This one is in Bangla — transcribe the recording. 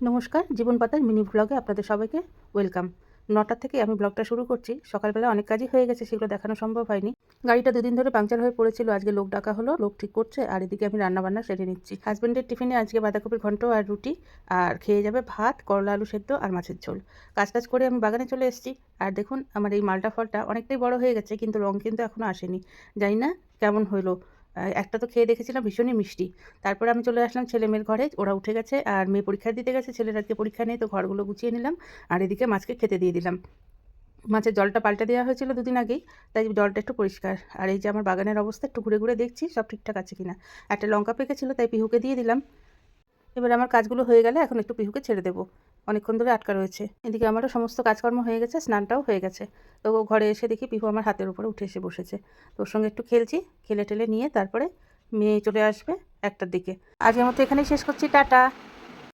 নমস্কার, জীবন পাতার মিনি ব্লগে আপনাদের সবাইকে ওয়েলকাম। ৯টা থেকে আমি ব্লগটা শুরু করছি। সকালবেলা অনেক কাজই হয়ে গেছে, সেগুলো দেখানো সম্ভব হয়নি। গাড়িটা ২ দিন ধরে পাংচার হয়ে পড়েছিল, আজকে লোক ডাকা হলো, লোক ঠিক করছে, আর এদিকে আমি রান্নাবান্না সেরে নিচ্ছি। হাজব্যান্ডের টিফিনে আজকে বাঁধাকপির ঘন্ট আর রুটি, আর খেয়ে যাবে ভাত, করলা আলু সেদ্ধ আর মাছের ঝোল। কাজ করে আমি বাগানে চলে এসেছি, আর দেখুন আমার এই মালটা ফলটা অনেকটাই বড় হয়ে গেছে, কিন্তু রং কিন্তু এখনও আসেনি। জানি না কেমন হলো। একটা তো খেয়ে দেখেছিলাম, ভীষণই মিষ্টি। তারপরে আমি চলে আসলাম ছেলেমেয়ের ঘরে, ওরা উঠে গেছে আর মেয়ে পরীক্ষা দিতে গেছে, ছেলের আজকে পরীক্ষা নেই, তো ঘরগুলো গুছিয়ে নিলাম। আর এদিকে মাছকে খেতে দিয়ে দিলাম। মাছের জলটা পাল্টে দেওয়া হয়েছিল ২ দিন আগেই, তাই জলটা একটু পরিষ্কার। আর এই যে আমার বাগানের অবস্থা, একটু ঘুরে ঘুরে দেখছি সব ঠিকঠাক আছে কিনা। একটা লঙ্কা পেকেছিল, তাই পিহুকে দিয়ে দিলাম। এবার আমার কাজগুলো হয়ে গেলে এখন একটু পিহুকে ছেড়ে দেবো, অনেকক্ষণ ধরে আটকা রয়েছে। এদিকে আমারও সমস্ত কাজকর্ম হয়ে গেছে, স্নানটাও হয়ে গেছে। তো ঘরে এসে দেখি পিহু আমার হাতের উপরে উঠে এসে বসেছে। তো ওর সঙ্গে একটু খেলছি, খেলে টেলে নিয়ে তারপরে মেয়ে চলে আসবে ১টার দিকে। আজকের মতো এখানেই শেষ করছি, টাটা।